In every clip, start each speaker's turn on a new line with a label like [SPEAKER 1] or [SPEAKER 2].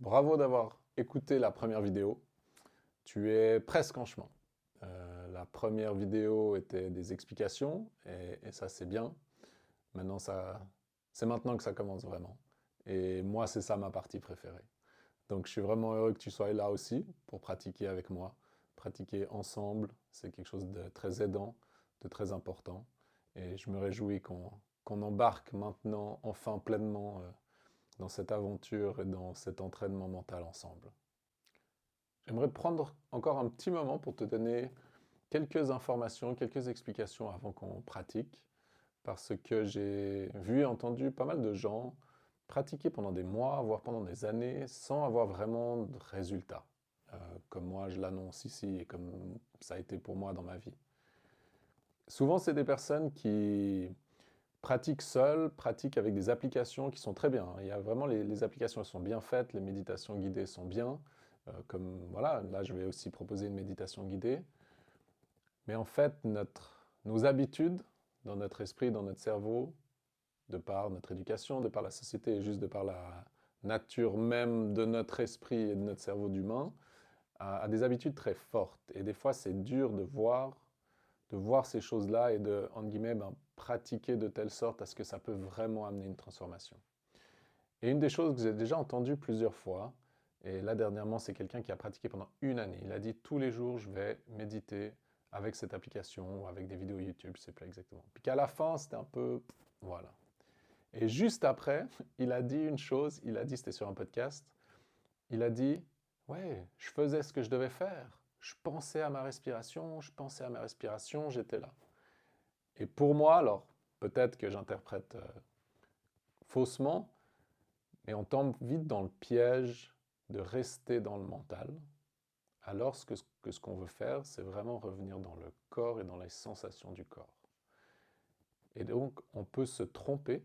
[SPEAKER 1] Bravo d'avoir écouté la première vidéo. Tu es presque en chemin. La première vidéo était des explications et ça c'est bien. Maintenant c'est maintenant que ça commence vraiment. Et moi c'est ça ma partie préférée. Donc je suis vraiment heureux que tu sois là aussi pour pratiquer avec moi. Pratiquer ensemble, c'est quelque chose de très aidant, de très important. Et je me réjouis qu'on embarque maintenant enfin pleinement dans cette aventure et dans cet entraînement mental ensemble. J'aimerais prendre encore un petit moment pour te donner quelques informations, quelques explications avant qu'on pratique, parce que j'ai vu et entendu pas mal de gens pratiquer pendant des mois, voire pendant des années, sans avoir vraiment de résultats, comme moi je l'annonce ici et comme ça a été pour moi dans ma vie. Souvent, c'est des personnes qui pratiquent seules, pratiquent avec des applications qui sont très bien, hein. Il y a vraiment les applications, elles sont bien faites, les méditations guidées sont bien, comme voilà, là je vais aussi proposer une méditation guidée. Mais en fait, nos habitudes dans notre esprit, dans notre cerveau, de par notre éducation, de par la société et juste de par la nature même de notre esprit et de notre cerveau d'humain, a des habitudes très fortes. Et des fois, c'est dur de voir ces choses-là et de, entre guillemets, pratiquer de telle sorte à ce que ça peut vraiment amener une transformation. Et une des choses que j'ai déjà entendues plusieurs fois, et là dernièrement, c'est quelqu'un qui a pratiqué pendant une année. Il a dit tous les jours, je vais méditer avec cette application ou avec des vidéos YouTube, je ne sais plus exactement. Puis qu'à la fin, c'était un peu, voilà. Et juste après, il a dit une chose, il a dit, c'était sur un podcast, il a dit, ouais, je faisais ce que je devais faire. Je pensais à ma respiration, je pensais à ma respiration, j'étais là. Et pour moi, alors, peut-être que j'interprète faussement, mais on tombe vite dans le piège de rester dans le mental, alors que ce qu'on veut faire, c'est vraiment revenir dans le corps et dans les sensations du corps. Et donc, on peut se tromper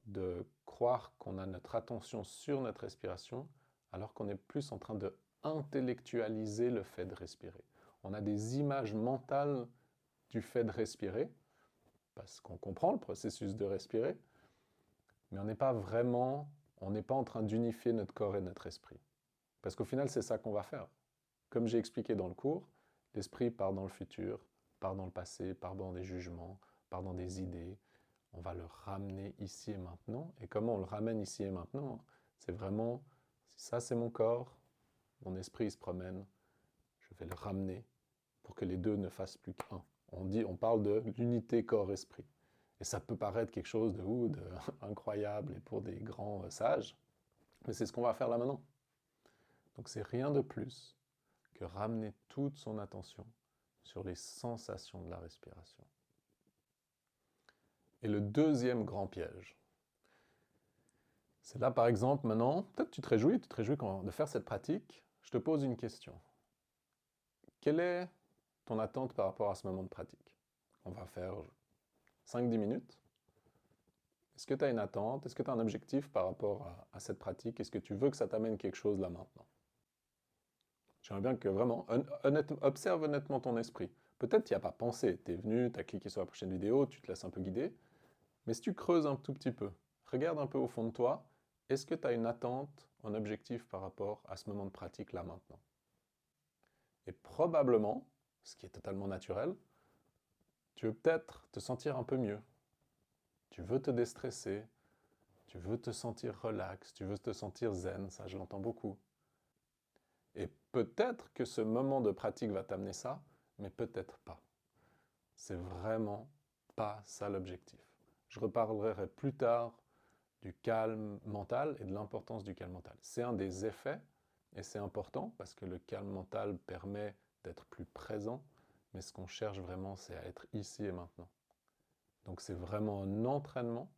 [SPEAKER 1] de croire qu'on a notre attention sur notre respiration, alors qu'on est plus en train de intellectualiser le fait de respirer. On a des images mentales du fait de respirer, parce qu'on comprend le processus de respirer, mais on n'est pas vraiment, on n'est pas en train d'unifier notre corps et notre esprit. Parce qu'au final, c'est ça qu'on va faire. Comme j'ai expliqué dans le cours, l'esprit part dans le futur, part dans le passé, part dans des jugements, part dans des idées. On va le ramener ici et maintenant. Et comment on le ramène ici et maintenant? C'est vraiment, ça c'est mon corps, mon esprit se promène, je vais le ramener pour que les deux ne fassent plus qu'un. On parle de l'unité corps-esprit. Et ça peut paraître quelque chose de incroyable et pour des grands sages, mais c'est ce qu'on va faire là maintenant. Donc c'est rien de plus que ramener toute son attention sur les sensations de la respiration. Et le deuxième grand piège, c'est là par exemple maintenant, peut-être tu te réjouis de faire cette pratique, je te pose une question. Quelle est ton attente par rapport à ce moment de pratique? On va faire 5-10 minutes. Est-ce que tu as une attente? Est-ce que tu as un objectif par rapport à cette pratique? Est-ce que tu veux que ça t'amène quelque chose là maintenant? J'aimerais bien que vraiment, observe honnêtement ton esprit. Peut-être tu n'y as pas pensé, tu es venu, tu as cliqué sur la prochaine vidéo, tu te laisses un peu guider, mais si tu creuses un tout petit peu, regarde un peu au fond de toi, est-ce que tu as une attente, un objectif par rapport à ce moment de pratique là maintenant? Et probablement, ce qui est totalement naturel, tu veux peut-être te sentir un peu mieux. Tu veux te déstresser, tu veux te sentir relax, tu veux te sentir zen, ça je l'entends beaucoup. Et peut-être que ce moment de pratique va t'amener ça, mais peut-être pas. C'est vraiment pas ça l'objectif. Je reparlerai plus tard du calme mental et de l'importance du calme mental. C'est un des effets, et c'est important parce que le calme mental permet d'être plus présent, mais ce qu'on cherche vraiment, c'est à être ici et maintenant. Donc c'est vraiment un entraînement,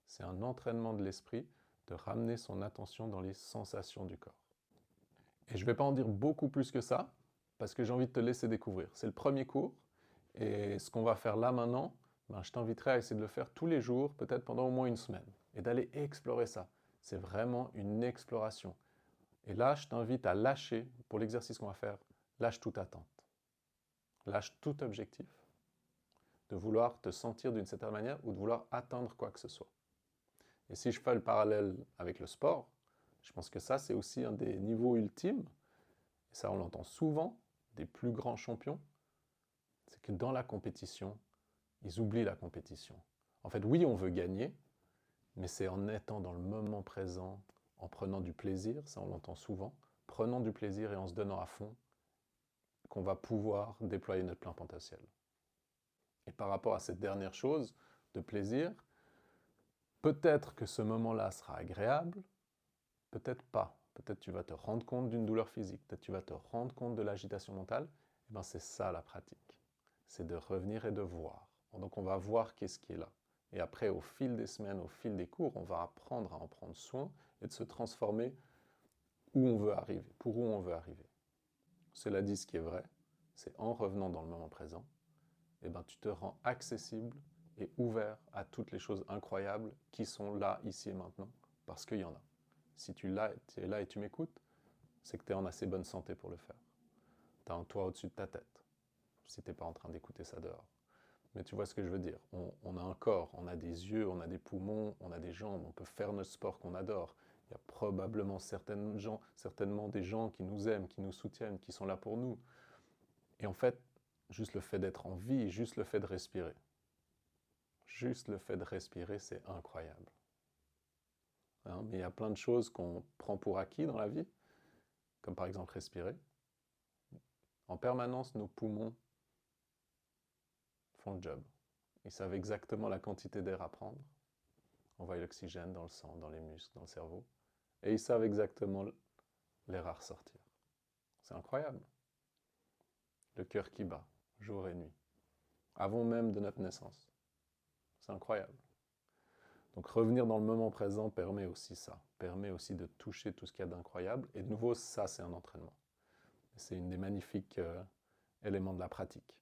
[SPEAKER 1] c'est un entraînement de l'esprit de ramener son attention dans les sensations du corps. Et je ne vais pas en dire beaucoup plus que ça, parce que j'ai envie de te laisser découvrir. C'est le premier cours, et ce qu'on va faire là maintenant, je t'inviterai à essayer de le faire tous les jours, peut-être pendant au moins une semaine, et d'aller explorer ça. C'est vraiment une exploration. Et là, je t'invite à lâcher, pour l'exercice qu'on va faire, lâche toute attente. Lâche tout objectif de vouloir te sentir d'une certaine manière ou de vouloir atteindre quoi que ce soit. Et si je fais le parallèle avec le sport, Je pense que ça, c'est aussi un des niveaux ultimes, et ça on l'entend souvent, des plus grands champions, c'est que dans la compétition, ils oublient la compétition. En fait, oui, on veut gagner, mais c'est en étant dans le moment présent, en prenant du plaisir, ça on l'entend souvent, prenant du plaisir et en se donnant à fond, qu'on va pouvoir déployer notre plein potentiel. Et par rapport à cette dernière chose de plaisir, peut-être que ce moment-là sera agréable, peut-être pas. Peut-être tu vas te rendre compte d'une douleur physique, peut-être tu vas te rendre compte de l'agitation mentale. Et bien c'est ça la pratique. C'est de revenir et de voir. Donc on va voir qu'est-ce qui est là. Et après, au fil des semaines, au fil des cours, on va apprendre à en prendre soin et de se transformer où on veut arriver, pour où on veut arriver. Cela dit, ce qui est vrai, c'est en revenant dans le moment présent, eh ben, tu te rends accessible et ouvert à toutes les choses incroyables qui sont là, ici et maintenant, parce qu'il y en a. Si tu es là et tu m'écoutes, c'est que tu es en assez bonne santé pour le faire. Tu as un toit au-dessus de ta tête, si tu n'es pas en train d'écouter ça dehors. Mais tu vois ce que je veux dire. On a un corps, on a des yeux, on a des poumons, on a des jambes, on peut faire notre sport qu'on adore. Il y a probablement certainement des gens qui nous aiment, qui nous soutiennent, qui sont là pour nous. Et en fait, juste le fait d'être en vie, juste le fait de respirer, c'est incroyable. Hein, mais il y a plein de choses qu'on prend pour acquis dans la vie, comme par exemple respirer. En permanence, nos poumons font le job. Ils savent exactement la quantité d'air à prendre. On voit l'oxygène dans le sang, dans les muscles, dans le cerveau. Et ils savent exactement l'air à ressortir. C'est incroyable. Le cœur qui bat, jour et nuit, avant même de notre naissance. C'est incroyable. Donc revenir dans le moment présent permet aussi ça, permet aussi de toucher tout ce qu'il y a d'incroyable. Et de nouveau, ça, c'est un entraînement. C'est une des magnifiques éléments de la pratique.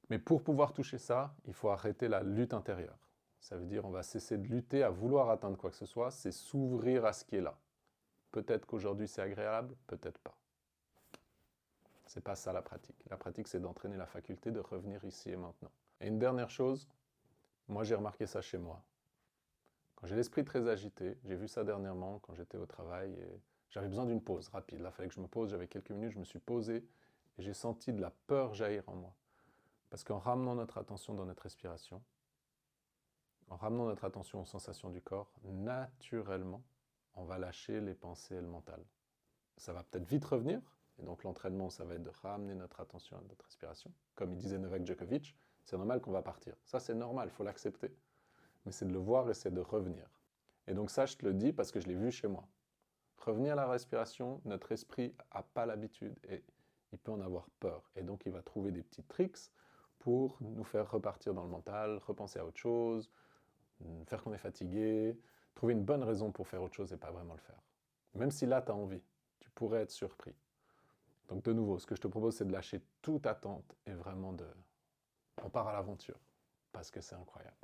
[SPEAKER 1] Mais pour pouvoir toucher ça, il faut arrêter la lutte intérieure. Ça veut dire on va cesser de lutter à vouloir atteindre quoi que ce soit, c'est s'ouvrir à ce qui est là. Peut-être qu'aujourd'hui c'est agréable, peut-être pas. C'est pas ça la pratique. La pratique, c'est d'entraîner la faculté de revenir ici et maintenant. Et une dernière chose, moi j'ai remarqué ça chez moi. Quand j'ai l'esprit très agité, j'ai vu ça dernièrement quand j'étais au travail et j'avais besoin d'une pause rapide. Là, il fallait que je me pose, j'avais quelques minutes, je me suis posé et j'ai senti de la peur jaillir en moi. Parce qu'en ramenant notre attention dans notre respiration, en ramenant notre attention aux sensations du corps, naturellement, on va lâcher les pensées et le mental. Ça va peut-être vite revenir, et donc l'entraînement, ça va être de ramener notre attention à notre respiration. Comme il disait Novak Djokovic, c'est normal qu'on va partir. Ça, c'est normal, il faut l'accepter. Mais c'est de le voir et c'est de revenir. Et donc ça, je te le dis parce que je l'ai vu chez moi. Revenir à la respiration, notre esprit n'a pas l'habitude et il peut en avoir peur. Et donc il va trouver des petits tricks pour nous faire repartir dans le mental, repenser à autre chose, faire qu'on est fatigué, trouver une bonne raison pour faire autre chose et pas vraiment le faire. Même si là, tu as envie, tu pourrais être surpris. Donc de nouveau, ce que je te propose, c'est de lâcher toute attente et vraiment de... On part à l'aventure, parce que c'est incroyable.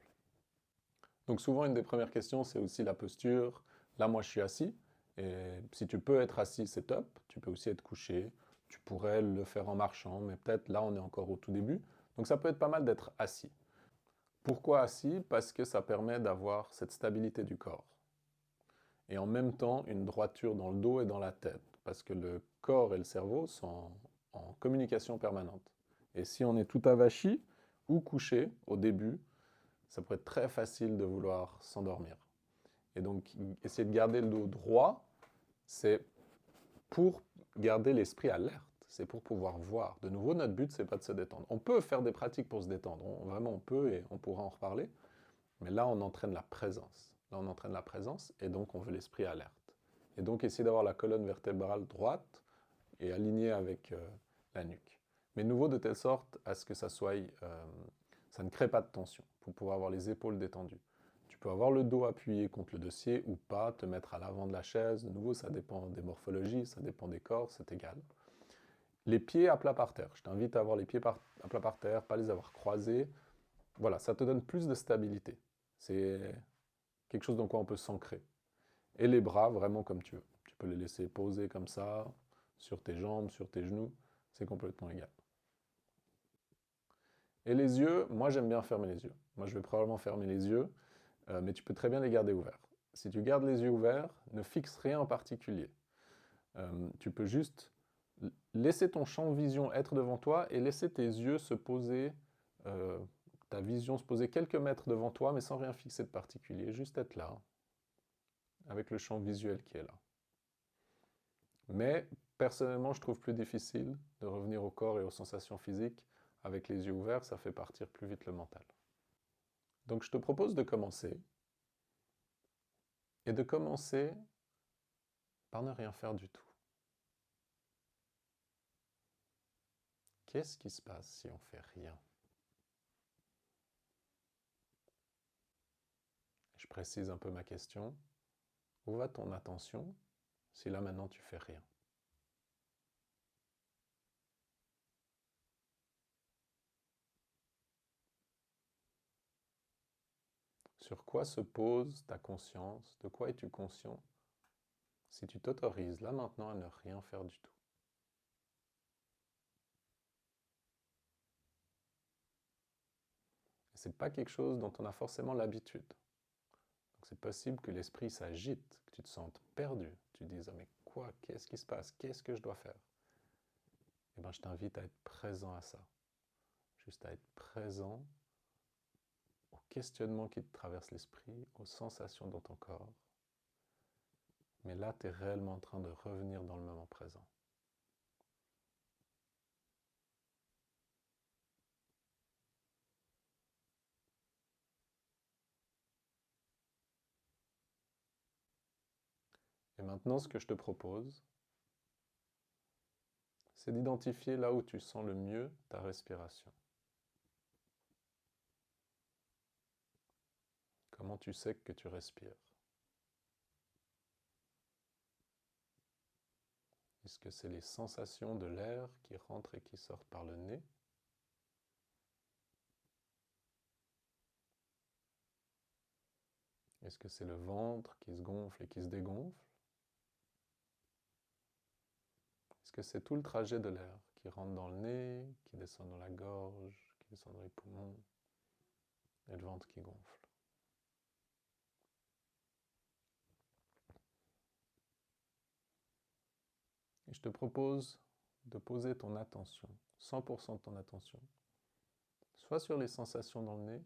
[SPEAKER 1] Donc souvent, une des premières questions, c'est aussi la posture. Là, moi, je suis assis, et si tu peux être assis, c'est top. Tu peux aussi être couché. Tu pourrais le faire en marchant, mais peut-être là, on est encore au tout début. Donc ça peut être pas mal d'être assis. Pourquoi assis? Parce que ça permet d'avoir cette stabilité du corps. Et en même temps, une droiture dans le dos et dans la tête. Parce que le corps et le cerveau sont en communication permanente. Et si on est tout avachi ou couché au début, ça pourrait être très facile de vouloir s'endormir. Et donc, essayer de garder le dos droit, c'est pour garder l'esprit alerte. C'est pour pouvoir voir. De nouveau, notre but, c'est pas de se détendre. On peut faire des pratiques pour se détendre. Vraiment, on peut et on pourra en reparler. Mais là, on entraîne la présence. Là, on entraîne la présence et donc on veut l'esprit alerte. Et donc, essayer d'avoir la colonne vertébrale droite et alignée avec la nuque. Mais nouveau, de telle sorte à ce que ça soit... ça ne crée pas de tension, pour pouvoir avoir les épaules détendues. Tu peux avoir le dos appuyé contre le dossier ou pas, te mettre à l'avant de la chaise. De nouveau, ça dépend des morphologies, ça dépend des corps, c'est égal. Les pieds à plat par terre. Je t'invite à avoir les pieds à plat par terre, pas les avoir croisés. Voilà, ça te donne plus de stabilité. C'est quelque chose dans quoi on peut s'ancrer. Et les bras, vraiment comme tu veux. Tu peux les laisser poser comme ça, sur tes jambes, sur tes genoux. C'est complètement égal. Et les yeux, moi j'aime bien fermer les yeux. Moi je vais probablement fermer les yeux, mais tu peux très bien les garder ouverts. si tu gardes les yeux ouverts, ne fixe rien en particulier. Tu peux juste laisser ton champ de vision être devant toi et laisser tes yeux se poser, ta vision se poser quelques mètres devant toi, mais sans rien fixer de particulier, juste être là, avec le champ visuel qui est là. Mais personnellement, je trouve plus difficile de revenir au corps et aux sensations physiques avec les yeux ouverts, ça fait partir plus vite le mental. Donc je te propose de commencer, et de commencer par ne rien faire du tout. Qu'est-ce qui se passe si on fait rien? Je précise un peu ma question. Où va ton attention si là maintenant tu fais rien? Sur quoi se pose ta conscience? De quoi es-tu conscient si tu t'autorises là maintenant à ne rien faire du tout? Et c'est pas quelque chose dont on a forcément l'habitude. Donc c'est possible que l'esprit s'agite, que tu te sentes perdu. Tu te dises, ah mais quoi? Qu'est-ce qui se passe? Qu'est-ce que je dois faire? Eh bien je t'invite à être présent à ça. Juste à être présent aux questionnements qui te traversent l'esprit, aux sensations dans ton corps. Mais là, tu es réellement en train de revenir dans le moment présent. Et maintenant, ce que je te propose, c'est d'identifier là où tu sens le mieux ta respiration. Comment tu sais que tu respires? Est-ce que c'est les sensations de l'air qui rentrent et qui sortent par le nez? Est-ce que c'est le ventre qui se gonfle et qui se dégonfle? Est-ce que c'est tout le trajet de l'air qui rentre dans le nez, qui descend dans la gorge, qui descend dans les poumons, et le ventre qui gonfle? Et je te propose de poser ton attention, 100% de ton attention, soit sur les sensations dans le nez,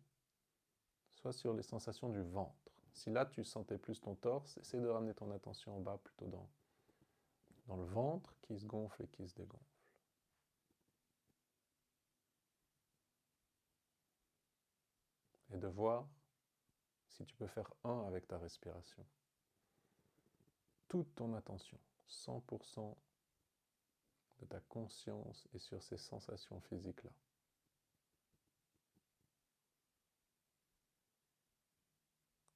[SPEAKER 1] soit sur les sensations du ventre. Si là tu sentais plus ton torse, essaie de ramener ton attention en bas, plutôt dans le ventre qui se gonfle et qui se dégonfle. Et de voir si tu peux faire un avec ta respiration. Toute ton attention, 100% de ta conscience est sur ces sensations physiques-là.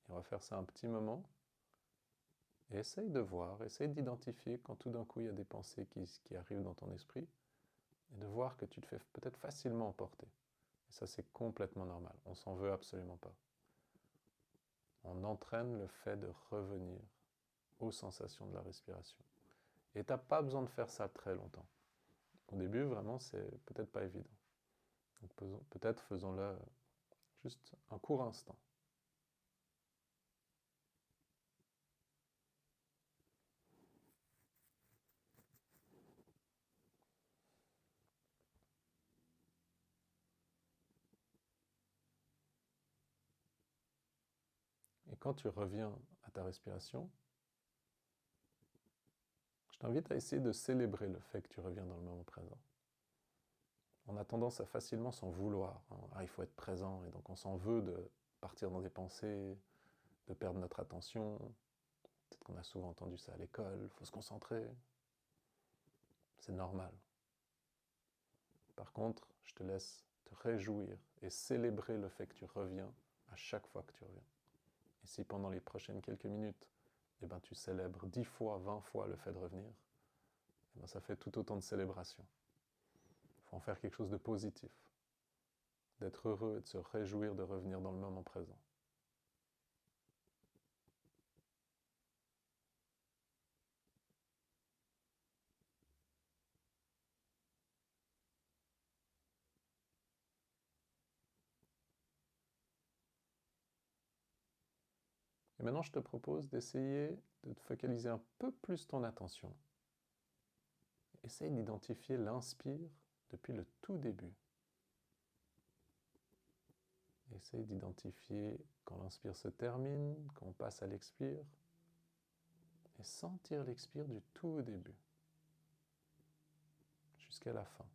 [SPEAKER 1] Et on va faire ça un petit moment. Et essaye de voir, essaye d'identifier quand tout d'un coup il y a des pensées qui arrivent dans ton esprit, et de voir que tu te fais peut-être facilement emporter. Et ça, c'est complètement normal. On s'en veut absolument pas. On entraîne le fait de revenir aux sensations de la respiration. Et tu n'as pas besoin de faire ça très longtemps. Au début, vraiment, c'est peut-être pas évident. Donc peut-être faisons-le juste un court instant. Et quand tu reviens à ta respiration, je t'invite à essayer de célébrer le fait que tu reviens dans le moment présent. On a tendance à facilement s'en vouloir. Ah, il faut être présent, et donc on s'en veut de partir dans des pensées, de perdre notre attention. Peut-être qu'on a souvent entendu ça à l'école, il faut se concentrer. C'est normal. Par contre, je te laisse te réjouir et célébrer le fait que tu reviens à chaque fois que tu reviens. Et si pendant les prochaines quelques minutes, eh ben, tu célèbres 10 fois, 20 fois le fait de revenir, eh ben, ça fait tout autant de célébration. Il faut en faire quelque chose de positif, d'être heureux et de se réjouir de revenir dans le moment présent. Et maintenant, je te propose d'essayer de te focaliser un peu plus ton attention. Essaye d'identifier l'inspire depuis le tout début. Essaye d'identifier quand l'inspire se termine, quand on passe à l'expire, et sentir l'expire du tout début, jusqu'à la fin.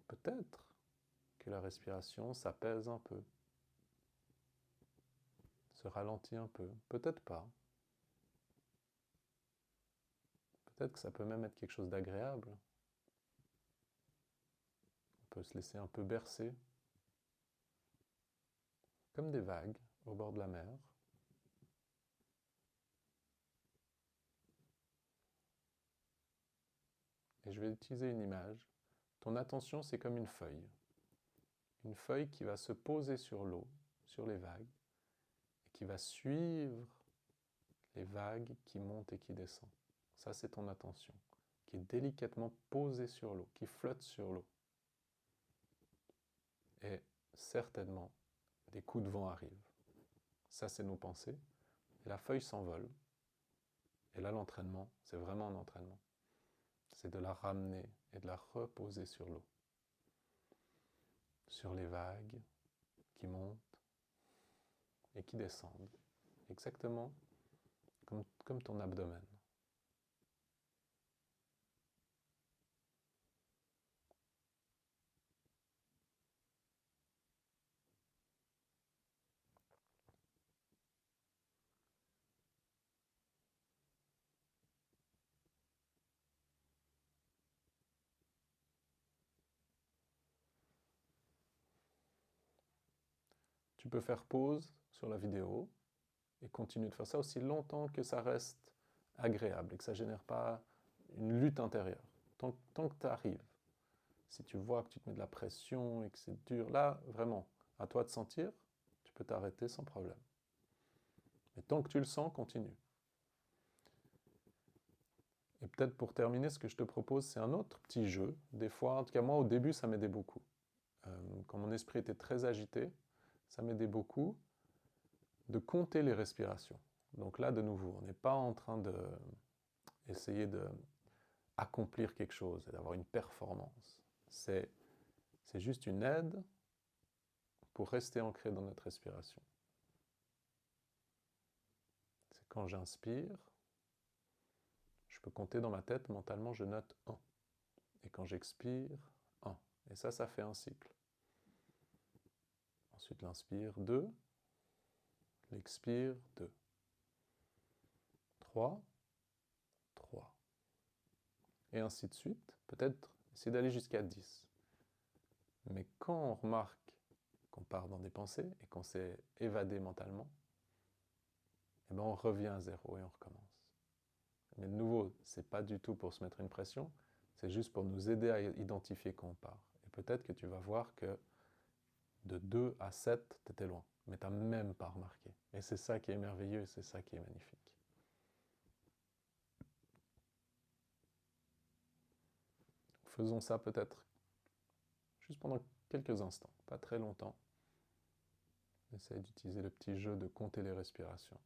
[SPEAKER 1] Peut-être que la respiration s'apaise un peu, se ralentit un peu, peut-être pas. Peut-être que ça peut même être quelque chose d'agréable. On peut se laisser un peu bercer, comme des vagues au bord de la mer. Et je vais utiliser une image. Ton attention, c'est comme une feuille. Une feuille qui va se poser sur l'eau, sur les vagues, et qui va suivre les vagues qui montent et qui descendent. Ça, c'est ton attention, qui est délicatement posée sur l'eau, qui flotte sur l'eau. Et certainement, des coups de vent arrivent. Ça, c'est nos pensées. Et la feuille s'envole. Et là, l'entraînement, c'est vraiment un entraînement. C'est de la ramener et de la reposer sur l'eau. Sur les vagues qui montent et qui descendent. Exactement comme ton abdomen. Tu peux faire pause sur la vidéo et continuer de faire ça aussi longtemps que ça reste agréable et que ça ne génère pas une lutte intérieure. Tant que tu arrives. Si tu vois que tu te mets de la pression et que c'est dur, là, vraiment, à toi de sentir, tu peux t'arrêter sans problème. Mais tant que tu le sens, continue. Et peut-être pour terminer, ce que je te propose, c'est un autre petit jeu. Des fois, en tout cas moi, au début, ça m'aidait beaucoup. Quand mon esprit était très agité, ça m'aidait beaucoup de compter les respirations. Donc là, de nouveau, on n'est pas en train d'essayer d'accomplir quelque chose et d'avoir une performance. C'est juste une aide pour rester ancré dans notre respiration. C'est quand j'inspire, je peux compter dans ma tête, mentalement, je note 1. Et quand j'expire, 1. Et ça fait un cycle. Ensuite, l'inspire, 2. L'expire, 2. 3. 3. Et ainsi de suite. Peut-être essayer d'aller jusqu'à 10. Mais quand on remarque qu'on part dans des pensées et qu'on s'est évadé mentalement, eh ben on revient à 0 et on recommence. Mais de nouveau, c'est pas du tout pour se mettre une pression, c'est juste pour nous aider à identifier quand on part. Et peut-être que tu vas voir que de 2 à 7, tu étais loin, mais tu n'as même pas remarqué. Et c'est ça qui est merveilleux, c'est ça qui est magnifique. Faisons ça peut-être juste pendant quelques instants, pas très longtemps. Essaye d'utiliser le petit jeu de compter les respirations.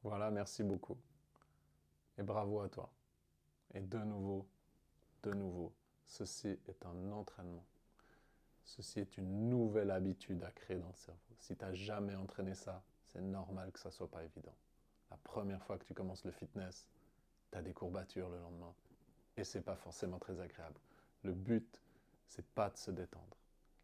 [SPEAKER 1] Voilà, merci beaucoup. Et bravo à toi. Et de nouveau, ceci est un entraînement. Ceci est une nouvelle habitude à créer dans le cerveau. Si tu n'as jamais entraîné ça, c'est normal que ça ne soit pas évident. La première fois que tu commences le fitness, tu as des courbatures le lendemain. Et c'est pas forcément très agréable. Le but, c'est pas de se détendre.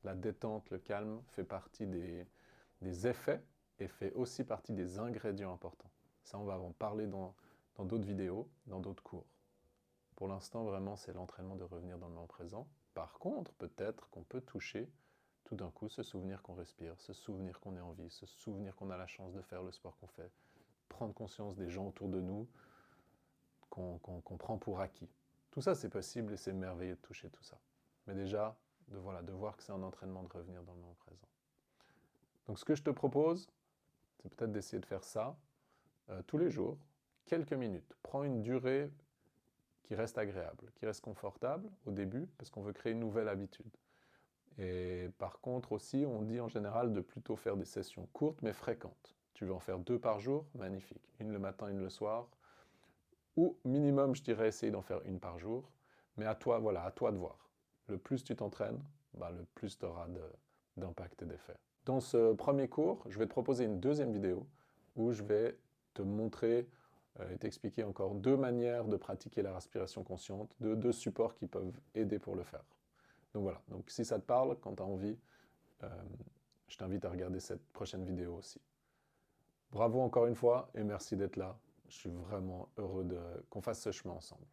[SPEAKER 1] La détente, le calme, fait partie des effets et fait aussi partie des ingrédients importants. Ça, on va en parler dans d'autres vidéos, dans d'autres cours. Pour l'instant, vraiment, c'est l'entraînement de revenir dans le moment présent. Par contre, peut-être qu'on peut toucher tout d'un coup ce souvenir qu'on respire, ce souvenir qu'on est en vie, ce souvenir qu'on a la chance de faire le sport qu'on fait, prendre conscience des gens autour de nous qu'on prend pour acquis. Tout ça, c'est possible et c'est merveilleux de toucher tout ça. Mais déjà, de voir que c'est un entraînement de revenir dans le moment présent. Donc ce que je te propose, c'est peut-être d'essayer de faire ça tous les jours, quelques minutes. Prends une durée qui reste agréable, qui reste confortable au début, parce qu'on veut créer une nouvelle habitude. Et par contre aussi, on dit en général de plutôt faire des sessions courtes mais fréquentes. Tu veux en faire 2 par jour, magnifique. Une le matin, une le soir. Ou minimum, je dirais, essayer d'en faire une par jour. Mais à toi, voilà, à toi de voir. Le plus tu t'entraînes, le plus tu auras d'impact et d'effet. Dans ce premier cours, je vais te proposer une deuxième vidéo où je vais te montrer et t'expliquer encore 2 manières de pratiquer la respiration consciente, 2 supports qui peuvent aider pour le faire. Donc voilà, donc si ça te parle, quand tu as envie, je t'invite à regarder cette prochaine vidéo aussi. Bravo encore une fois et merci d'être là. Je suis vraiment heureux qu'on fasse ce chemin ensemble.